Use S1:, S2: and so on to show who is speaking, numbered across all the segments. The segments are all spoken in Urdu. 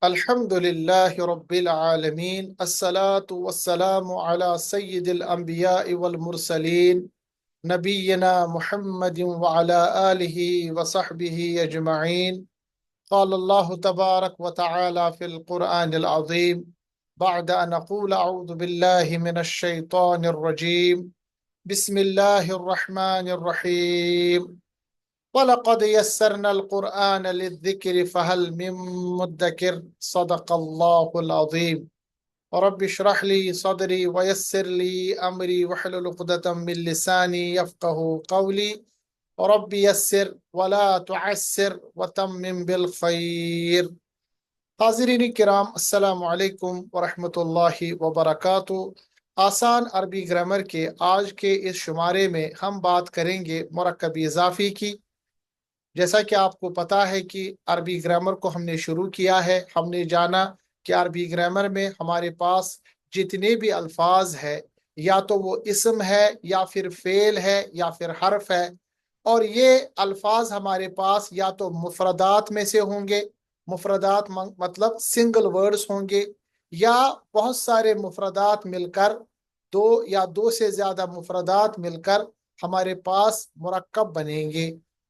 S1: الحمد لله رب العالمين الصلاة والسلام على سيد الأنبياء والمرسلين نبينا محمد وعلى آله وصحبه أجمعين. قال الله تبارك وتعالى في القرآن العظيم بعد أن أقول أعوذ بالله من الشيطان الرجيم بسم الله الرحمن الرحيم وَلَقَدْ يَسَّرْنَا الْقُرْآنَ لِلذِّكْرِ فَهَلْ مِن مُّدَّكِرٍ صدق الله العظيم. رب اشرح لي صدري ويسر لي أمري واحلل عقدة من لساني يفقه قولي. رب يسر ولا تعسر وتمم بالخير. حاضرین کرام، السلام علیکم ورحمۃ اللہ وبرکاتہ۔ آسان عربی گرامر کے آج کے اس شمارے میں ہم بات کریں گے مرکب اضافی کی۔ جیسا کہ آپ کو پتا ہے کہ عربی گرامر کو ہم نے شروع کیا ہے، ہم نے جانا کہ عربی گرامر میں ہمارے پاس جتنے بھی الفاظ ہے یا تو وہ اسم ہے یا پھر فعل ہے یا پھر حرف ہے، اور یہ الفاظ ہمارے پاس یا تو مفردات میں سے ہوں گے، مفردات مطلب سنگل ورڈز ہوں گے، یا بہت سارے مفردات مل کر دو یا دو سے زیادہ مفردات مل کر ہمارے پاس مرکب بنیں گے۔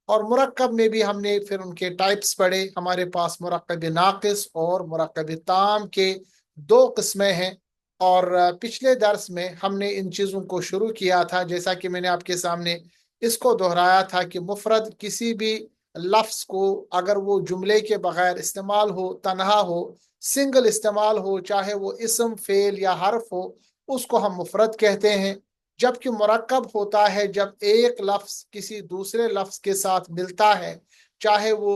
S1: اور مرکب میں بھی ہم نے پھر ان کے ٹائپس پڑھے، ہمارے پاس مرکب ناقص اور مرکب تام کے دو قسمیں ہیں۔ اور پچھلے درس میں ہم نے ان چیزوں کو شروع کیا تھا، جیسا کہ میں نے آپ کے سامنے اس کو دہرایا تھا کہ مفرد کسی بھی لفظ کو اگر وہ جملے کے بغیر استعمال ہو، تنہا ہو، سنگل استعمال ہو، چاہے وہ اسم، فعل یا حرف ہو، اس کو ہم مفرد کہتے ہیں۔ جبکہ مرکب ہوتا ہے جب ایک لفظ کسی دوسرے لفظ کے ساتھ ملتا ہے، چاہے وہ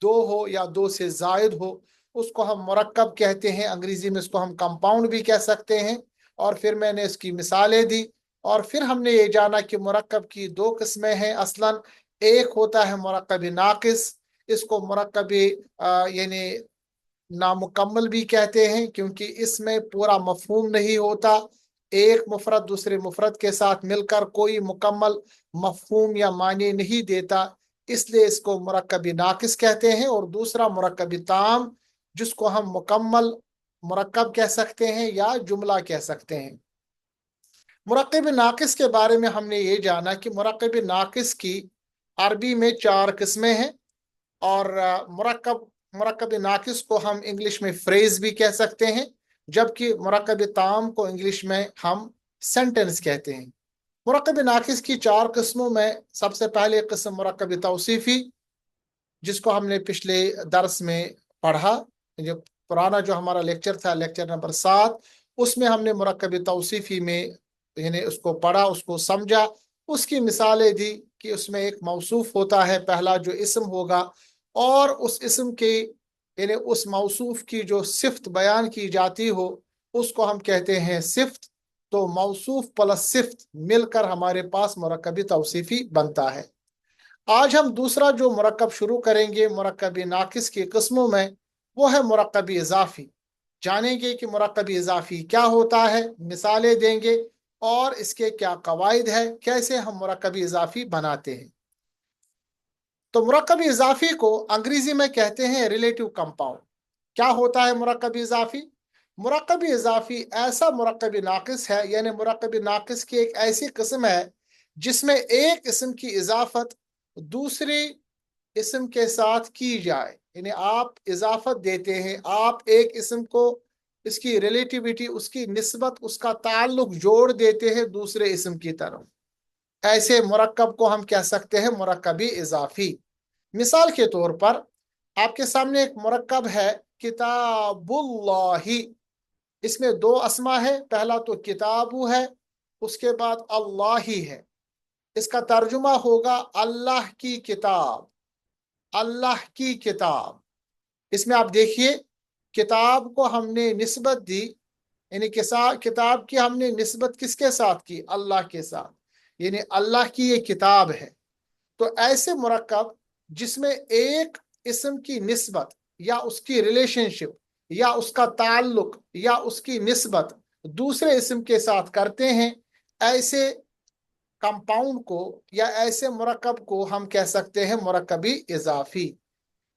S1: دو ہو یا دو سے زائد ہو، اس کو ہم مرکب کہتے ہیں۔ انگریزی میں اس کو ہم کمپاؤنڈ بھی کہہ سکتے ہیں۔ اور پھر میں نے اس کی مثالیں دی، اور پھر ہم نے یہ جانا کہ مرکب کی دو قسمیں ہیں اصلاً۔ ایک ہوتا ہے مرکب ناقص، اس کو مرکب یعنی نامکمل بھی کہتے ہیں، کیونکہ اس میں پورا مفہوم نہیں ہوتا، ایک مفرد دوسرے مفرد کے ساتھ مل کر کوئی مکمل مفہوم یا معنی نہیں دیتا، اس لیے اس کو مرکب ناقص کہتے ہیں۔ اور دوسرا مرکب تام، جس کو ہم مکمل مرکب کہہ سکتے ہیں یا جملہ کہہ سکتے ہیں۔ مرکب ناقص کے بارے میں ہم نے یہ جانا کہ مرکب ناقص کی عربی میں چار قسمیں ہیں، اور مرکب ناقص کو ہم انگلش میں فریز بھی کہہ سکتے ہیں، جبکہ مرکب تام کو انگلش میں ہم سینٹنس کہتے ہیں۔ مرکب ناقص کی چار قسموں میں سب سے پہلے قسم مرکب توصیفی، جس کو ہم نے پچھلے درس میں پڑھا، پرانا جو ہمارا لیکچر تھا، لیکچر نمبر 7، اس میں ہم نے مرکب توصیفی میں یعنی اس کو پڑھا، اس کو سمجھا، اس کی مثالیں دی کہ اس میں ایک موصوف ہوتا ہے پہلا جو اسم ہوگا، اور اس اسم کی یعنی اس موصوف کی جو صفت بیان کی جاتی ہو اس کو ہم کہتے ہیں صفت۔ تو موصوف پلس صفت مل کر ہمارے پاس مرکب توصیفی بنتا ہے۔ آج ہم دوسرا جو مرکب شروع کریں گے مرکب ناقص کی قسموں میں، وہ ہے مرکب اضافی۔ جانیں گے کہ مرکب اضافی کیا ہوتا ہے، مثالیں دیں گے، اور اس کے کیا قواعد ہے، کیسے ہم مرکب اضافی بناتے ہیں۔ تو مرکب اضافی کو انگریزی میں کہتے ہیں ریلیٹو کمپاؤنڈ۔ کیا ہوتا ہے مرکب اضافی؟ مرکب اضافی ایسا مرکب ناقص ہے، یعنی مرکب ناقص کی ایک ایسی قسم ہے جس میں ایک اسم کی اضافت دوسری اسم کے ساتھ کی جائے، یعنی آپ اضافت دیتے ہیں، آپ ایک اسم کو اس کی ریلیٹیوٹی، اس کی نسبت، اس کا تعلق جوڑ دیتے ہیں دوسرے اسم کی طرف۔ ایسے مرکب کو ہم کہہ سکتے ہیں مرکب اضافی۔ مثال کے طور پر آپ کے سامنے ایک مرکب ہے کتاب اللہ، اس میں دو اسما ہے، پہلا تو کتابو ہے، اس کے بعد اللہ ہی ہے۔ اس کا ترجمہ ہوگا اللہ کی کتاب، اللہ کی کتاب۔ اس میں آپ دیکھیے کتاب کو ہم نے نسبت دی، یعنی کتاب کی ہم نے نسبت کس کے ساتھ کی؟ اللہ کے ساتھ، یعنی اللہ کی یہ کتاب ہے۔ تو ایسے مرکب جس میں ایک اسم کی نسبت یا اس کی ریلیشن شپ یا اس کا تعلق یا اس کی نسبت دوسرے اسم کے ساتھ کرتے ہیں، ایسے کمپاؤنڈ کو یا ایسے مرکب کو ہم کہہ سکتے ہیں مرکبی اضافی۔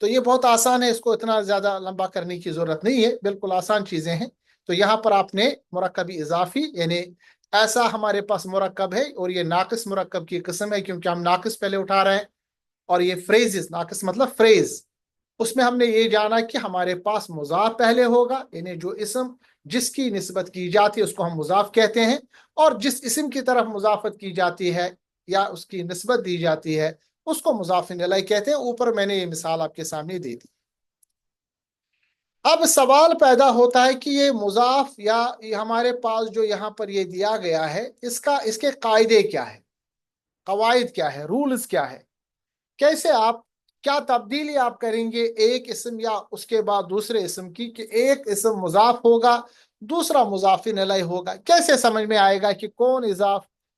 S1: تو یہ بہت آسان ہے، اس کو اتنا زیادہ لمبا کرنے کی ضرورت نہیں ہے، بالکل آسان چیزیں ہیں۔ تو یہاں پر آپ نے مرکبی اضافی، یعنی ایسا ہمارے پاس مرکب ہے اور یہ ناقص مرکب کی قسم ہے، کیونکہ ہم ناقص پہلے اٹھا رہے ہیں، اور یہ فریزز، ناقص مطلب فریز، اس میں ہم نے یہ جانا کہ ہمارے پاس مضاف پہلے ہوگا، یعنی جو اسم جس کی نسبت کی جاتی ہے اس کو ہم مضاف کہتے ہیں، اور جس اسم کی طرف مضافت کی جاتی ہے یا اس کی نسبت دی جاتی ہے اس کو مضاف الیہ کہتے ہیں۔ اوپر میں نے یہ مثال آپ کے سامنے دے دی۔ اب سوال پیدا ہوتا ہے کہ یہ مضاف یا یہ ہمارے پاس جو یہاں پر یہ دیا گیا ہے، اس کے قاعدے کیا ہے، قواعد کیا ہے، رولز کیا ہے، کیسے آپ کیا تبدیلی آپ کریں گے ایک اسم یا اس کے بعد دوسرے اسم کی، کہ ایک اسم مضاف ہوگا دوسرا مضاف الیہ ہوگا، کیسے سمجھ میں آئے گا کہ کون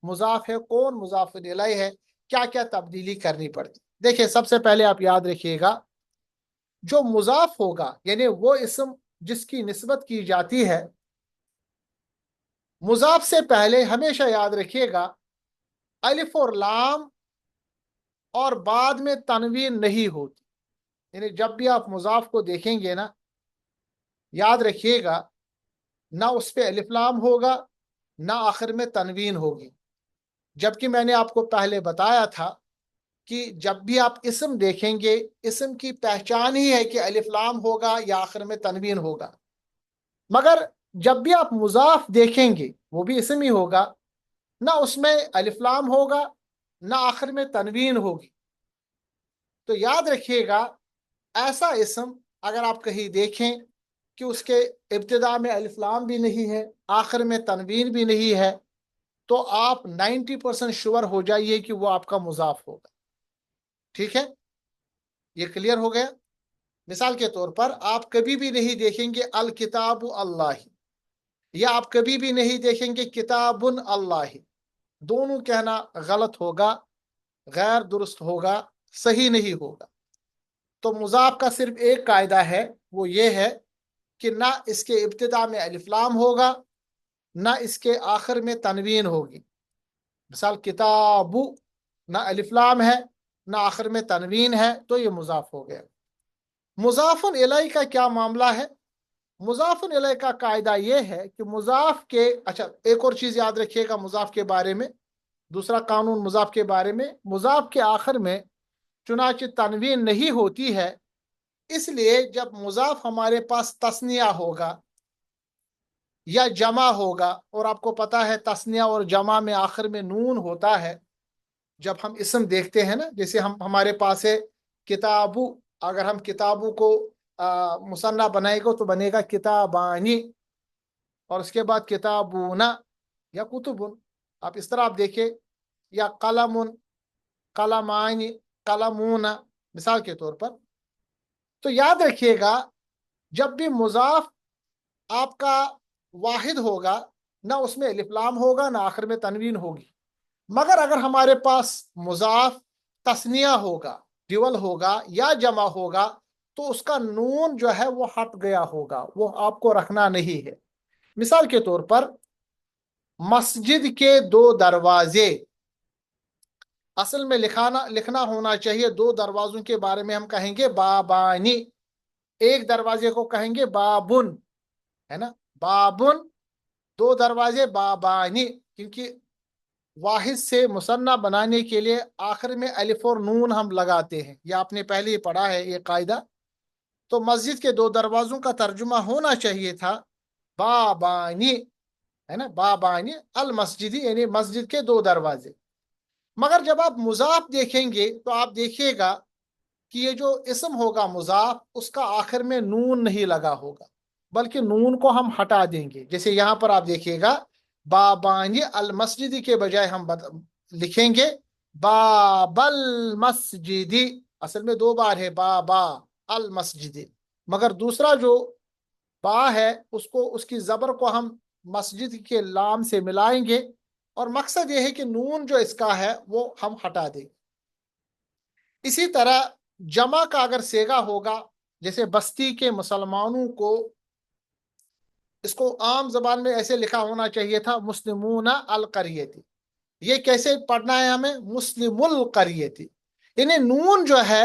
S1: مضاف ہے کون مضاف الیہ ہے، کیا کیا تبدیلی کرنی پڑتی؟ دیکھیں، سب سے پہلے آپ یاد رکھیے گا، جو مضاف ہوگا یعنی وہ اسم جس کی نسبت کی جاتی ہے، مضاف سے پہلے ہمیشہ یاد رکھیے گا الف اور لام اور بعد میں تنوین نہیں ہوتی، یعنی جب بھی آپ مضاف کو دیکھیں گے نا، یاد رکھیے گا نہ اس پہ الف لام ہوگا نہ آخر میں تنوین ہوگی، جبکہ میں نے آپ کو پہلے بتایا تھا کہ جب بھی آپ اسم دیکھیں گے، اسم کی پہچان ہی ہے کہ الف لام ہوگا یا آخر میں تنوین ہوگا، مگر جب بھی آپ مضاف دیکھیں گے وہ بھی اسم ہی ہوگا، نہ اس میں الف لام ہوگا نہ آخر میں تنوین ہوگی۔ تو یاد رکھیے گا، ایسا اسم اگر آپ کہیں دیکھیں کہ اس کے ابتدا میں الف لام بھی نہیں ہے آخر میں تنوین بھی نہیں ہے، تو آپ 90% شور ہو جائیے کہ وہ آپ کا مضاف ہوگا۔ ٹھیک ہے، یہ کلیئر ہو گیا؟ مثال کے طور پر آپ کبھی بھی نہیں دیکھیں گے الکتاب اللہ، یا آپ کبھی بھی نہیں دیکھیں گے کتاب اللہ، دونوں کہنا غلط ہوگا، غیر درست ہوگا، صحیح نہیں ہوگا۔ تو مضاف کا صرف ایک قاعدہ ہے، وہ یہ ہے کہ نہ اس کے ابتدا میں الف لام ہوگا نہ اس کے آخر میں تنوین ہوگی۔ مثال کتاب، نہ الف لام ہے نہ آخر میں تنوین ہے، تو یہ مضاف ہو گیا۔ مضاف الیہ کا کیا معاملہ ہے؟ مضاف الیہ کا قاعدہ یہ ہے کہ مضاف کے، اچھا ایک اور چیز یاد رکھیے گا مضاف کے بارے میں، دوسرا قانون مضاف کے بارے میں، مضاف کے آخر میں چنانچہ تنوین نہیں ہوتی ہے، اس لیے جب مضاف ہمارے پاس تثنیہ ہوگا یا جمع ہوگا، اور آپ کو پتا ہے تثنیہ اور جمع میں آخر میں نون ہوتا ہے، جب ہم اسم دیکھتے ہیں نا، جیسے ہمارے پاس ہے کتابو، اگر ہم کتابوں کو مثنیٰ بنائے گا تو بنے گا کتابانی، اور اس کے بعد کتابونا یا کتبن، آپ اس طرح آپ دیکھیں، یا قلمن، قلمانی، قلمونا، مثال کے طور پر۔ تو یاد رکھیے گا، جب بھی مضاف آپ کا واحد ہوگا، نہ اس میں الف لام ہوگا نہ آخر میں تنوین ہوگی، مگر اگر ہمارے پاس مضاف تثنیہ ہوگا، ڈیول ہوگا یا جمع ہوگا، تو اس کا نون جو ہے وہ ہٹ گیا ہوگا، وہ آپ کو رکھنا نہیں ہے۔ مثال کے طور پر مسجد کے دو دروازے، اصل میں لکھنا ہونا چاہیے، دو دروازوں کے بارے میں ہم کہیں گے بابانی، ایک دروازے کو کہیں گے بابن، ہے نا، بابن، دو دروازے بابانی، کیونکہ واحد سے مثنیٰ بنانے کے لیے آخر میں الف اور نون ہم لگاتے ہیں، یہ آپ نے پہلے ہی پڑھا ہے یہ قاعدہ۔ تو مسجد کے دو دروازوں کا ترجمہ ہونا چاہیے تھا بابانی، ہے نا، بابانی المسجدی، یعنی مسجد کے دو دروازے۔ مگر جب آپ مضاف دیکھیں گے تو آپ دیکھیے گا کہ یہ جو اسم ہوگا مضاف، اس کا آخر میں نون نہیں لگا ہوگا، بلکہ نون کو ہم ہٹا دیں گے۔ جیسے یہاں پر آپ دیکھیے گا بابانی المسجدی کے بجائے ہم لکھیں گے باب المسجدی، اصل میں دو بار ہے بابا المسجدی، مگر دوسرا جو با ہے اس کی زبر کو ہم مسجد کے لام سے ملائیں گے، اور مقصد یہ ہے کہ نون جو اس کا ہے وہ ہم ہٹا دیں۔ اسی طرح جمع کا اگر سیگا ہوگا، جیسے بستی کے مسلمانوں کو، اس کو عام زبان میں ایسے لکھا ہونا چاہیے تھا مسلمون القریتی، یہ کیسے پڑھنا ہے ہمیں؟ مسلم القریتی، یعنی نون جو ہے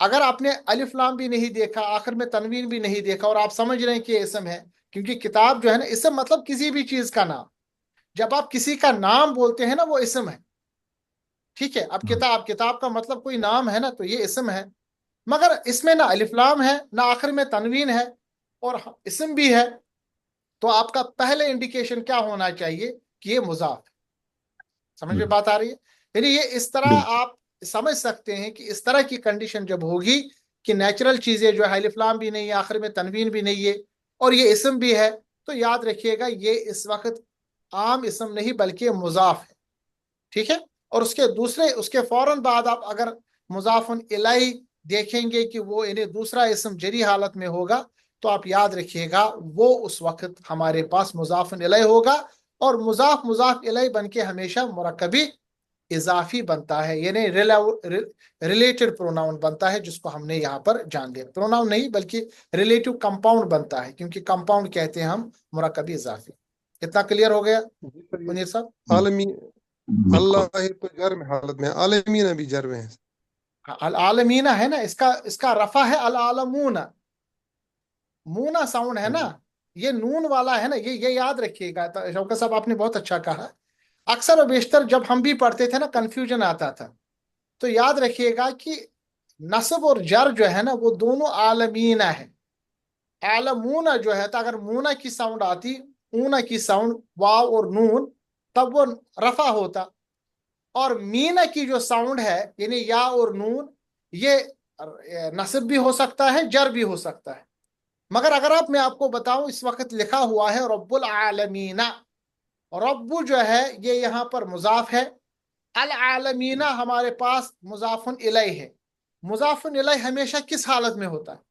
S1: اگر آپ نے الف لام بھی نہیں دیکھا، آخر میں تنوین بھی نہیں دیکھا، اور آپ سمجھ رہے ہیں کہ یہ اسم ہے، کیونکہ کتاب جو ہے نا، اسم مطلب کسی بھی چیز کا نام. جب آپ کسی کا نام بولتے ہیں نا، وہ اسم ہے. ٹھیک ہے، اب کتاب کا مطلب کوئی نام ہے نا، تو یہ اسم ہے. مگر اس میں نہ الف لام ہے، نہ آخر میں تنوین ہے، اور اسم بھی ہے. تو آپ کا پہلے انڈیکیشن کیا ہونا چاہیے کہ یہ مضاف ہے. سمجھ میں بات آ رہی ہے؟ یعنی یہ اس طرح
S2: بالکل
S1: آپ سمجھ سکتے ہیں کہ اس طرح کی کنڈیشن جب ہوگی کہ نیچرل چیزیں جو ہے، الف لام بھی نہیں ہے، آخر میں تنوین بھی نہیں ہے، اور یہ اسم بھی ہے، تو یاد رکھیے گا یہ اس وقت عام اسم نہیں بلکہ مضاف ہے. ٹھیک ہے. اور اس کے فوراً بعد آپ اگر مضاف الیہ دیکھیں گے کہ وہ یعنی دوسرا اسم جری حالت میں ہوگا، تو آپ یاد رکھیے گا وہ اس وقت ہمارے پاس مضاف الیہ ہوگا. اور مضاف الیہ بن کے ہمیشہ مرکبی اضافی بنتا ہے، یعنی ریلیٹڈ پروناؤن بنتا ہے، جس کو ہم نے یہاں پر جان لیا. پروناؤن نہیں بلکہ ریلیٹو کمپاؤنڈ بنتا ہے، کیونکہ کمپاؤنڈ کہتے ہیں ہم مرکبی اضافی. اتنا کلیئر ہو گیا
S3: جی سر، یہ
S1: منیر صاحب؟
S3: عالمی
S2: بالکل.
S3: اللہ ہے تو جر میں حالت میں، عالمین بھی جر میں ہے.
S1: العالمین ہے نا، اس کا رفع ہے العالمون. مونا ساؤنڈ ہے
S3: ہاں
S1: نا،
S3: جی.
S1: یہ نون والا ہے نا، یہ یاد رکھیے گا. شوکت صاحب آپ نے بہت اچھا کہا. اکثر و بیشتر جب ہم بھی پڑھتے تھے نا، کنفیوژن آتا تھا. تو یاد رکھیے گا کہ نصب اور جر جو ہے نا، وہ دونوں عالمین ہے. عالمون جو ہے، تو اگر مونا کی ساؤنڈ آتی، اونا کی ساؤنڈ واو اور نون، تب وہ رفع ہوتا. اور مینا کی جو ساؤنڈ ہے یعنی یا اور نون، یہ نصب بھی ہو سکتا ہے، جر بھی ہو سکتا ہے. مگر اگر میں آپ کو بتاؤں، اس وقت لکھا ہوا ہے رب العالمین. رب جو ہے یہ یہاں پر مضاف ہے. العالمین ہمارے پاس مضاف الیہ ہے. مضاف الیہ ہمیشہ کس حالت میں ہوتا ہے؟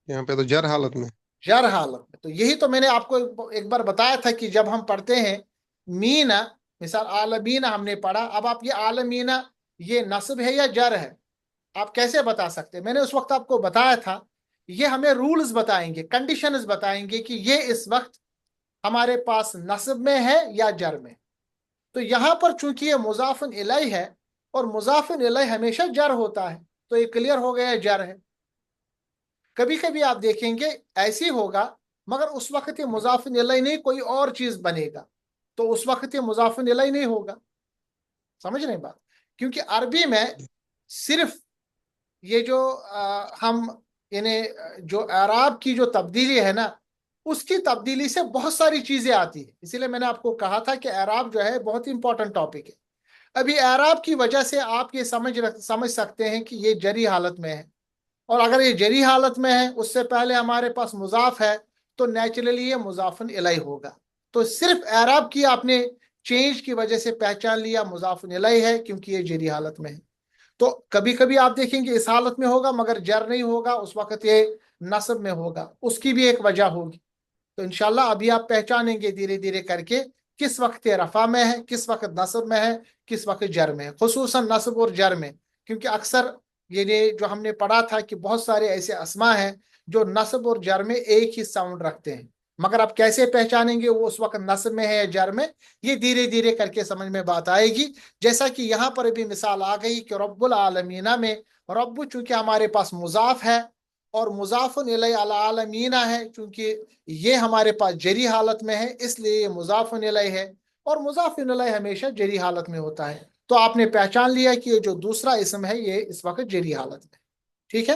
S3: یہاں پہ تو جر حالت میں.
S1: جر حالت میں. تو یہی تو میں نے آپ کو ایک بار بتایا تھا کہ جب ہم پڑھتے ہیں مینا، مثال عالمین ہم نے پڑھا، اب آپ یہ عالمین یہ نصب ہے یا جر ہے، آپ کیسے بتا سکتے ہیں؟ میں نے اس وقت آپ کو بتایا تھا، یہ ہمیں رولز بتائیں گے، کنڈیشنز بتائیں گے کہ یہ اس وقت ہمارے پاس نصب میں ہے یا جر میں. تو یہاں پر چونکہ یہ مضاف الیہ ہے، اور مضاف الیہ ہمیشہ جر ہوتا ہے، تو یہ کلیئر ہو گیا جر ہے. کبھی کبھی آپ دیکھیں گے ایسی ہوگا، مگر اس وقت یہ مضاف الیہ نہیں، کوئی اور چیز بنے گا، تو اس وقت یہ مضاف الیہ نہیں ہوگا. سمجھ رہے ہیں بات؟ کیونکہ عربی میں صرف یہ جو ہم یعنی جو اعراب کی جو تبدیلی ہے نا، اس کی تبدیلی سے بہت ساری چیزیں آتی ہیں. اسی لیے میں نے آپ کو کہا تھا کہ اعراب جو ہے بہت امپورٹنٹ ٹاپک ہے. ابھی اعراب کی وجہ سے آپ یہ سمجھ سکتے ہیں کہ یہ جری حالت میں ہے. اور اگر یہ جری حالت میں ہے، اس سے پہلے ہمارے پاس مضاف ہے، تو نیچرلی یہ مضاف الیہ ہوگا. تو صرف اعراب کی آپ نے چینج کی وجہ سے پہچان لیا مضاف الیہ ہے، کیونکہ یہ جری حالت میں ہے. تو کبھی کبھی آپ دیکھیں گے اس حالت میں ہوگا مگر جر نہیں ہوگا، اس وقت یہ نصب میں ہوگا. اس کی بھی ایک وجہ ہوگی. تو انشاءاللہ ابھی آپ پہچانیں گے دھیرے دھیرے کر کے کس وقت یہ رفع میں ہے، کس وقت نصب میں ہے، کس وقت جر میں ہے، خصوصاً نصب اور جر میں. کیونکہ اکثر یہ جو ہم نے پڑھا تھا کہ بہت سارے ایسے اسما ہیں جو نصب اور جر میں ایک ہی ساؤنڈ رکھتے ہیں، مگر آپ کیسے پہچانیں گے وہ اس وقت نصب میں ہے یا جر میں؟ یہ دھیرے دھیرے کر کے سمجھ میں بات آئے گی. جیسا کہ یہاں پر بھی مثال آ گئی کہ رب العالمین میں رب چونکہ ہمارے پاس مضاف ہے، اور مضاف الیہ العالمین ہے، چونکہ یہ ہمارے پاس جری حالت میں ہے، اس لیے یہ مضاف الیہ ہے. اور مضاف الیہ ہمیشہ جری حالت میں ہوتا ہے. تو آپ نے پہچان لیا کہ یہ جو دوسرا اسم ہے یہ اس وقت جری حالت میں. ٹھیک ہے،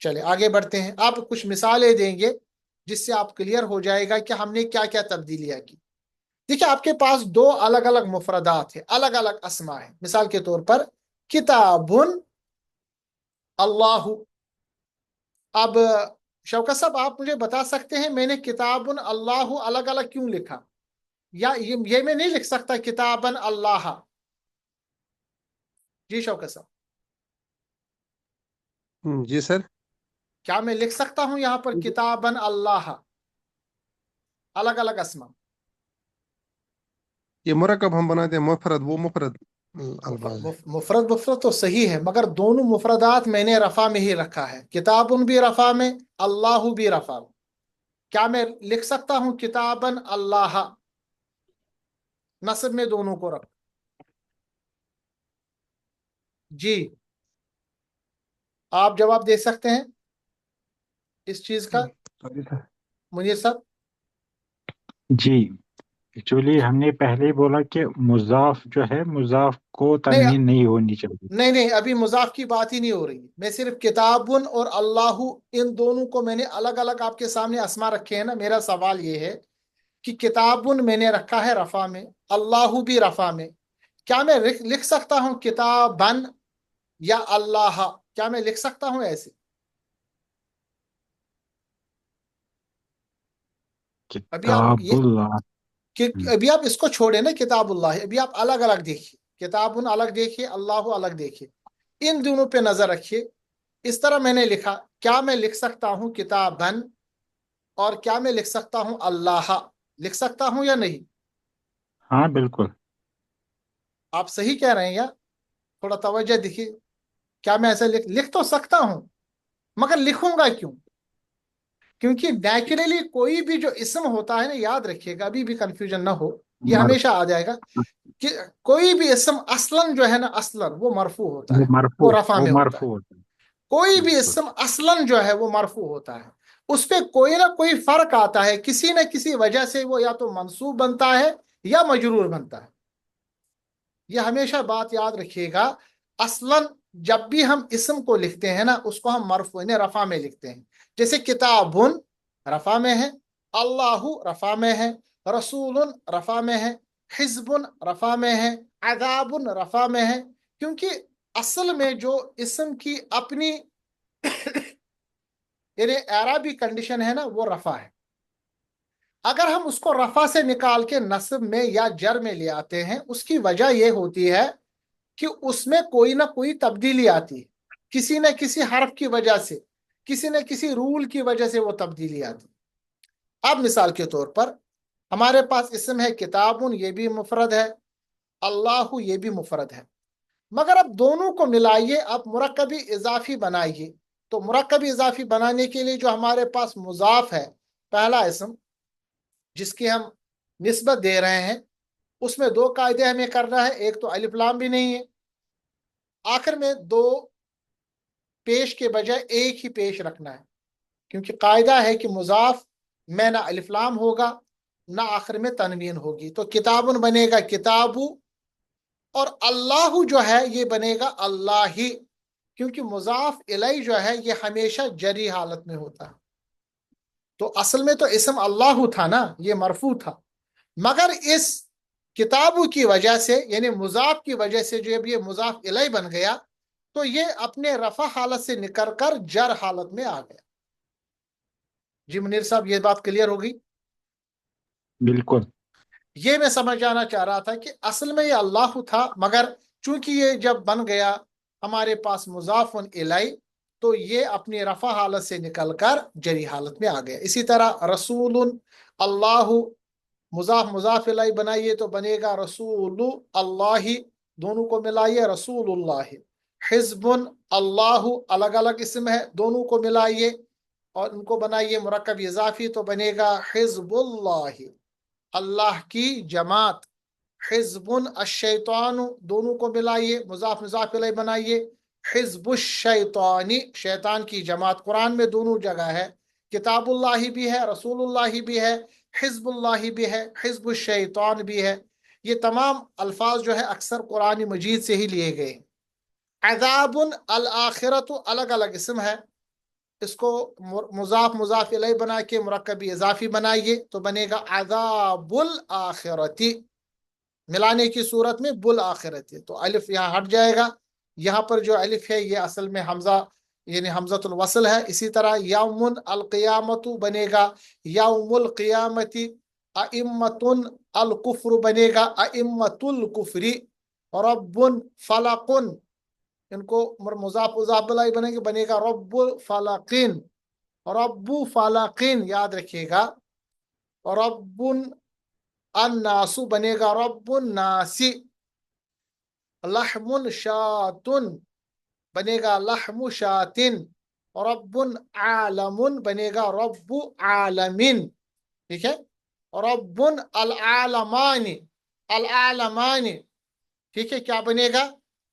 S1: چلے آگے بڑھتے ہیں. آپ کچھ مثالیں دیں گے جس سے آپ کلیئر ہو جائے گا کہ ہم نے کیا کیا تبدیلیاں کی. دیکھیں آپ کے پاس دو الگ الگ مفردات ہیں، الگ الگ اسما ہیں. مثال کے طور پر کتاب اللہ. اب شوکت صاحب آپ مجھے بتا سکتے ہیں میں نے کتاب اللہ الگ الگ کیوں لکھا؟ یا یہ میں نہیں لکھ سکتا کتابن اللہ؟ جی شوکت صاحب،
S3: جی سر.
S1: کیا میں لکھ سکتا ہوں یہاں پر کتابن اللہ الگ الگ اسما؟
S3: یہ مرکب ہم بناتے ہیں مفرد، وہ مفرد الفاظ ہے.
S1: مفرد تو صحیح ہے، مگر دونوں مفردات میں نے رفع میں ہی رکھا ہے. کتابن بھی رفع میں، اللہ بھی رفع میں. کیا میں لکھ سکتا ہوں کتابن اللہ؟ نصب میں دونوں کو رکھ. جی آپ جواب دے سکتے ہیں اس چیز کا
S3: سوری سر.
S1: منیر صاحب؟
S2: جی ایکچولی ہم نے پہلے ہی بولا کہ مضاف جو ہے مضاف کو
S1: نہیں
S2: تنوین نہیں ہونی چاہیے.
S1: نہیں نہیں، ابھی مضاف کی بات ہی نہیں ہو رہی، میں صرف کتابن اور اللہ ان دونوں کو میں نے الگ الگ آپ کے سامنے اسما رکھے ہیں نا. میرا سوال یہ ہے کہ کتابن میں نے رکھا ہے رفع میں، اللہ بھی رفع میں، کیا میں لکھ سکتا ہوں کتابن یا اللہ؟ کیا میں لکھ سکتا ہوں ایسے؟ ابھی آپ
S2: کتاب اللہ.
S1: ابھی آپ اس کو چھوڑیں نا کتاب اللہ، ابھی آپ الگ الگ دیکھیے، کتابن الگ دیکھیے، اللہ الگ دیکھیے، ان دونوں پہ نظر رکھیے. اس طرح میں نے لکھا، کیا میں لکھ سکتا ہوں کتابن اور کیا میں لکھ سکتا ہوں اللہ؟ لکھ سکتا ہوں یا نہیں؟
S2: ہاں بالکل.
S1: آپ صحیح کہہ رہے ہیں یا تھوڑا توجہ دیکھیے. کیا میں ایسے لکھ تو سکتا ہوں، مگر لکھوں گا کیوں؟ کیونکہ نیچرلی کوئی بھی جو اسم ہوتا ہے نا، یاد رکھیے گا، ابھی بھی کنفیوژن نہ ہو، یہ
S2: مر
S1: ہمیشہ آ جائے گا کہ کوئی بھی اسم اصلاً جو ہے نا، اصلاً وہ مرفوع ہوتا
S2: وہ
S1: ہے،
S2: مرفوع
S1: وہ رفع
S2: وہ
S1: میں ہوتا ہے.
S2: مرفوع ہوتا ہے.
S1: کوئی بھی
S2: بالکل
S1: اسم اصلاً جو ہے وہ مرفوع ہوتا ہے، اس پہ کوئی نہ کوئی فرق آتا ہے، کسی نہ کسی وجہ سے وہ یا تو منصوب بنتا ہے یا مجرور بنتا ہے. یہ ہمیشہ بات یاد رکھیے گا. اصلاً جب بھی ہم اسم کو لکھتے ہیں نا، اس کو ہم مرفوع یعنی رفع میں لکھتے ہیں. جیسے کتابن رفع میں ہے، اللہ رفع میں ہے، رسول رفع میں ہے، حزب رفع میں ہے، عذاب رفع میں ہے. کیونکہ اصل میں جو اسم کی اپنی یعنی اعرابی کنڈیشن ہے نا، وہ رفع ہے. اگر ہم اس کو رفع سے نکال کے نصب میں یا جر میں لے آتے ہیں، اس کی وجہ یہ ہوتی ہے کہ اس میں کوئی نہ کوئی تبدیلی آتی ہے، کسی نہ کسی حرف کی وجہ سے، کسی نہ کسی رول کی وجہ سے وہ تبدیلی آتی. اب مثال کے طور پر ہمارے پاس اسم ہے کتابن، یہ بھی مفرد ہے، اللہ یہ بھی مفرد ہے، مگر اب دونوں کو ملائیے، اب مرکبی اضافی بنائیے. تو مرکبی اضافی بنانے کے لیے جو ہمارے پاس مضاف ہے، پہلا اسم جس کی ہم نسبت دے رہے ہیں، اس میں دو قاعدے ہمیں کرنا ہے. ایک تو الف لام بھی نہیں ہے، آخر میں دو پیش کے بجائے ایک ہی پیش رکھنا ہے، کیونکہ قاعدہ ہے کہ مضاف میں نہ الف لام ہوگا نہ آخر میں تنوین ہوگی. تو کتابن بنے گا کتابو، اور اللہ جو ہے یہ بنے گا اللہ ہی، کیونکہ مضاف الیہ جو ہے یہ ہمیشہ جری حالت میں ہوتا ہے. تو اصل میں تو اسم اللہ تھا نا، یہ مرفوع تھا، مگر اس کتابو کی وجہ سے یعنی مضاف کی وجہ سے جب یہ مضاف الیہ بن گیا تو یہ اپنے رفع حالت سے نکل کر جر حالت میں آ گیا. جی منیر صاحب یہ بات کلیئر ہوگی؟
S2: بالکل.
S1: یہ میں سمجھ جانا چاہ رہا تھا کہ اصل میں یہ اللہ تھا، مگر چونکہ یہ جب بن گیا ہمارے پاس مضاف الیہ تو یہ اپنی رفع حالت سے نکل کر جری حالت میں آ گیا. اسی طرح رسول اللہ مضاف مضاف الیہ بنائیے تو بنے گا رسول اللہ، دونوں کو ملائیے رسول اللہ. حزب اللہ الگ الگ اسم ہے، دونوں کو ملائیے اور ان کو بنائیے مرکب اضافی تو بنے گا حزب اللہ، اللہ کی جماعت. حزب الشیطان دونوں کو ملائیے، مضاف مضاف الیہ بنائیے حزب الشیطانی، شیطان کی جماعت. قرآن میں دونوں جگہ ہے، کتاب اللہ بھی ہے، رسول اللہ بھی ہے، حزب اللہ بھی ہے، حزب الشیطان بھی ہے. یہ تمام الفاظ جو ہے اکثر قرآن مجید سے ہی لیے گئے. عذاب الآخرت الگ الگ اسم ہے، اس کو مضاف مضاف الیہ بنا کے مرکبی اضافی بنائیے تو بنے گا عذاب الآخرتی، ملانے کی صورت میں بالآخرتی. تو الف یہاں ہٹ جائے گا، یہاں پر جو الف ہے یہ اصل میں حمزہ یعنی حمزۃ الوصل ہے. اسی طرح یوم القیامت بنے گا یوم القیامتی. ائمۃ الکفر بنے گا ائمۃ الکفری. رب فلق ان کو مضاف مضاف الیہ بنے گا، بنے گا رب فلقین. رب فلقین یاد رکھیے گا. رب الناس بنے گا رب الناس. لحم شاتن بنے گا لحم شاتن. رب عالم بنے گا رب عالمین. ٹھیک ہے. رب العالمان العالمان. ٹھیک ہے، کیا بنے گا؟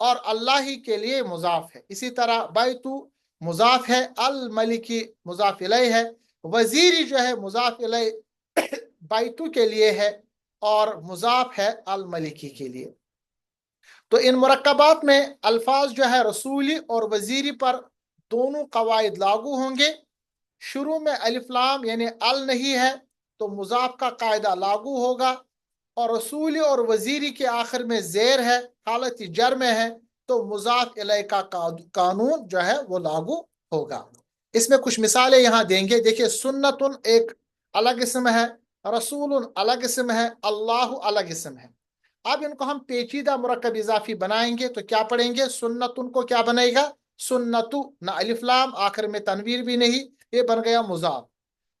S1: اور اللہ ہی کے لیے مضاف ہے. اسی طرح بیتو مضاف ہے، الملکی مضاف الیہ ہے، وزیری جو ہے مضاف الیہ بیتو کے لیے ہے اور مضاف ہے الملکی کے لیے. تو ان مرکبات میں الفاظ جو ہے رسولی اور وزیری پر دونوں قواعد لاگو ہوں گے. شروع میں الف لام یعنی ال نہیں ہے تو مضاف کا قاعدہ لاگو ہوگا، اور رسولی اور وزیری کے آخر میں زیر ہے، حالت جر میں ہے، تو مضاف الیہ کا قانون جو ہے وہ لاگو ہوگا. اس میں کچھ مثالیں یہاں دیں گے. دیکھیں سنتن ایک الگ اسم ہے، رسول الگ اسم ہے، اللہ الگ اسم ہے. اب ان کو ہم پیچیدہ مرکب اضافی بنائیں گے تو کیا پڑھیں گے؟ سنتن کو کیا بنے گا؟ سنتو، نہ الف لام، آخر میں تنویر بھی نہیں، یہ بن گیا مضاف.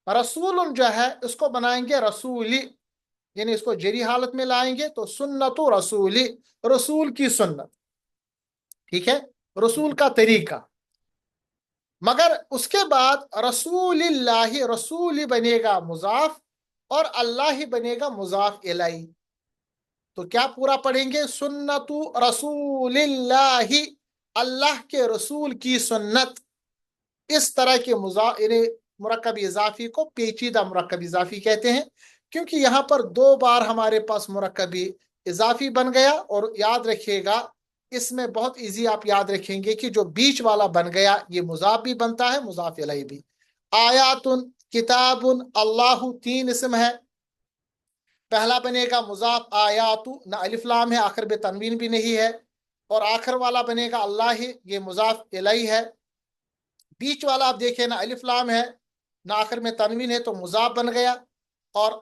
S1: رسول جو ہے اس کو بنائیں گے رسولی، یعنی اس کو جری حالت میں لائیں گے تو سنت رسولی، رسول کی سنت. ٹھیک ہے، رسول کا طریقہ. مگر اس کے بعد رسول اللہ، رسول بنے گا مضاف اور اللہ ہی بنے گا مضاف الیہ. تو کیا پورا پڑھیں گے؟ سنت رسول اللہ، اللہ کے رسول کی سنت. اس طرح کے مرکب اضافی کو پیچیدہ مرکب اضافی کہتے ہیں، کیونکہ یہاں پر دو بار ہمارے پاس مرکب اضافی بن گیا. اور یاد رکھیے گا اس میں بہت ایزی آپ یاد رکھیں گے کہ جو بیچ والا بن گیا یہ مضاف بھی بنتا ہے، مضاف الیہ بھی. آیات، کتاب، اللہ، تین اسم ہے. پہلا بنے گا مضاف آیات، نہ الف لام ہے، آخر میں تنوین بھی نہیں ہے، اور آخر والا بنے گا اللہ، یہ مضاف الیہ ہے. بیچ والا آپ دیکھیں نہ الف لام ہے نہ آخر میں تنوین ہے تو مضاف بن گیا. اور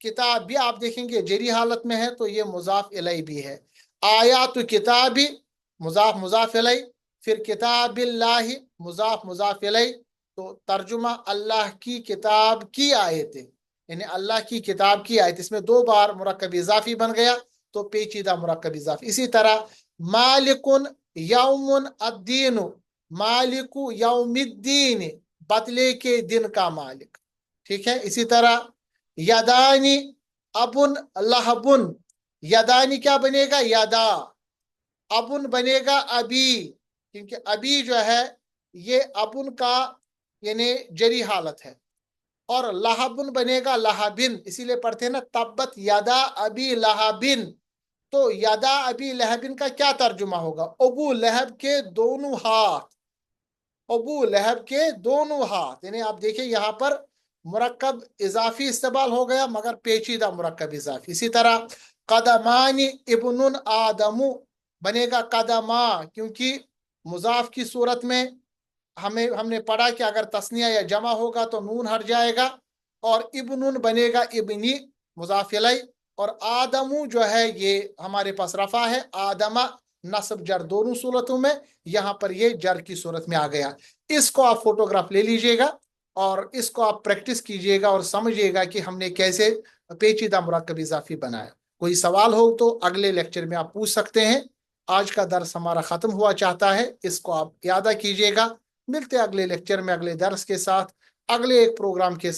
S1: کتاب بھی آپ دیکھیں گے جری حالت میں ہے تو یہ مضاف الیہ بھی ہے. آیات کتابی مضاف مضاف الیہ، پھر کتاب اللہ مضاف مضاف الیہ. تو ترجمہ اللہ کی کتاب کی آیتیں، یعنی اللہ کی کتاب کی آیت. اس میں دو بار مرکب اضافی بن گیا تو پیچیدہ مرکب اضافی. اسی طرح مالکن یوم الدین، مالک یوم الدین، بدلے کے دن کا مالک. ٹھیک ہے. اسی طرح یدانی ابن لہبن، یدانی کیا بنے گا؟ یدا. ابن بنے گا ابی، کیونکہ ابی جو ہے یہ ابن کا یعنی جری حالت ہے. اور لہبن بنے گا لہبن، اسی لیے پڑھتے ہیں نا تبت یدا ابی لہبن. تو یدا ابی لہبن کا کیا ترجمہ ہوگا؟ ابو لہب کے دونوں ہاتھ، ابو لہب کے دونوں ہاتھ. یعنی آپ دیکھیں یہاں پر مرکب اضافی استعمال ہو گیا مگر پیچیدہ مرکب اضافی. اسی طرح قدمانی ابن آدم بنے گا قدما، کیونکہ مضاف کی صورت میں ہم نے پڑھا کہ اگر تثنیہ یا جمع ہوگا تو نون ہٹ جائے گا. اور ابن بنے گا ابنی مضاف الیہ. اور آدمو جو ہے یہ ہمارے پاس رفع ہے، آدمہ نصب جر دونوں صورتوں میں، یہاں پر یہ جر کی صورت میں آ گیا. اس کو آپ فوٹوگراف لے لیجئے گا اور اس کو آپ پریکٹس کیجئے گا اور سمجھئے گا کہ ہم نے کیسے پیچیدہ مرکب اضافی بنایا. کوئی سوال ہو تو اگلے لیکچر میں آپ پوچھ سکتے ہیں. آج کا درس ہمارا ختم ہوا چاہتا ہے، اس کو آپ یادہ کیجئے گا. ملتے اگلے لیکچر میں اگلے درس کے ساتھ، اگلے ایک پروگرام کے ساتھ.